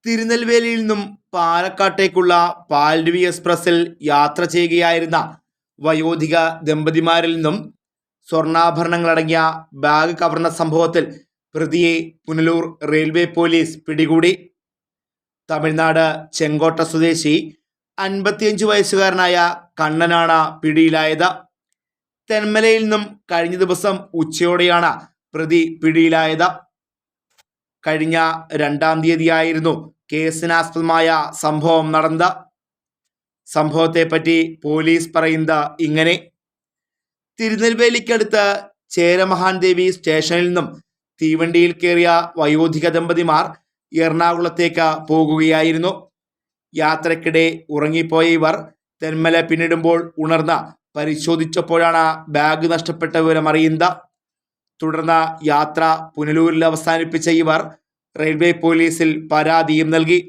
തിരുനെൽവേലിയിൽ നിന്നും പാലക്കാട്ടേക്കുള്ള പാൽരുവി എക്സ്പ്രസിൽ യാത്ര ചെയ്യുകയായിരുന്ന വയോധിക ദമ്പതിമാരിൽ നിന്നും സ്വർണ്ണാഭരണങ്ങളടങ്ങിയ ബാഗ് കവർന്ന സംഭവത്തിൽ പ്രതിയെ പുനലൂർ റെയിൽവേ പോലീസ് പിടികൂടി. തമിഴ്നാട് ചെങ്കോട്ട സ്വദേശി 55 വയസ്സുകാരനായ കണ്ണനാണ് പിടിയിലായത്. തെന്മലയിൽ നിന്നും കഴിഞ്ഞ ദിവസം ഉച്ചയോടെയാണ് പ്രതി പിടിയിലായത്. കഴിഞ്ഞ 2-ാം തീയതിയായിരുന്നു കേസിനാസ്പദമായ സംഭവം നടന്നത്. സംഭവത്തെപ്പറ്റി പോലീസ് പറയുന്നത് ഇങ്ങനെ: തിരുനെൽവേലിക്കടുത്ത് ചേരമഹാൻ ദേവി സ്റ്റേഷനിൽ നിന്നും തീവണ്ടിയിൽ കയറിയ വയോധിക ദമ്പതിമാർ എറണാകുളത്തേക്ക് പോകുകയായിരുന്നു. യാത്രക്കിടെ ഉറങ്ങിപ്പോയ ഇവർ തെന്മല പിന്നിടുമ്പോൾ ഉണർന്ന് പരിശോധിച്ചപ്പോഴാണ് ബാഗ് നഷ്ടപ്പെട്ട വിവരം അറിയുന്നത്. തുടർന്ന് യാത്ര പുനലൂരിൽ അവസാനിപ്പിച്ച ഇവർ റെയിൽവേ പോലീസിൽ പരാതിയും നൽകി.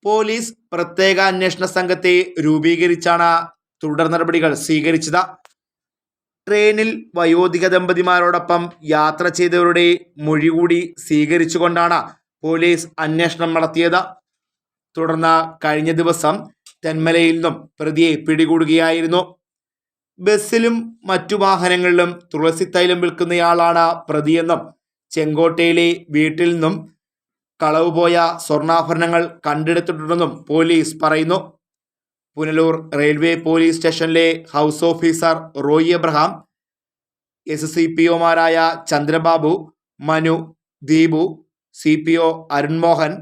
പോലീസ് പ്രത്യേക അന്വേഷണ സംഘത്തെ രൂപീകരിച്ചാണ് തുടർ നടപടികൾ സ്വീകരിച്ചത്. ട്രെയിനിൽ വയോധിക ദമ്പതിമാരോടൊപ്പം യാത്ര ചെയ്തവരുടെ മൊഴി കൂടി സ്വീകരിച്ചുകൊണ്ടാണ് പോലീസ് അന്വേഷണം നടത്തിയത്. തുടർന്ന് കഴിഞ്ഞ ദിവസം തെന്മലയിൽ നിന്നും പ്രതിയെ പിടികൂടുകയായിരുന്നു. ബസ്സിലും മറ്റു വാഹനങ്ങളിലും തുളസി തൈലം വിൽക്കുന്നയാളാണ് പ്രതിയെന്നും ചെങ്കോട്ടയിലെ വീട്ടിൽ നിന്നും കളവുപോയ സ്വർണ്ണാഭരണങ്ങൾ കണ്ടെടുത്തിട്ടുണ്ടെന്നും പോലീസ് പറയുന്നു. പുനലൂർ റെയിൽവേ പോലീസ് സ്റ്റേഷനിലെ ഹൗസ് ഓഫീസർ റോയി എബ്രഹാം, SCPOമാരായ Chandrababu, Manu, Deepu, CPO Arunmohan,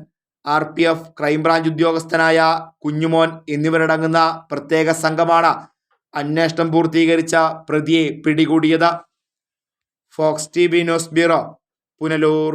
RPF crime branch ഉദ്യോഗസ്ഥനായ കുഞ്ഞുമോൻ എന്നിവരടങ്ങുന്ന പ്രത്യേക സംഘമാണ് അന്വേഷണം പൂർത്തീകരിച്ച പ്രതിയെ പിടികൂടിയത്. Fox TV news bureau, Punalur.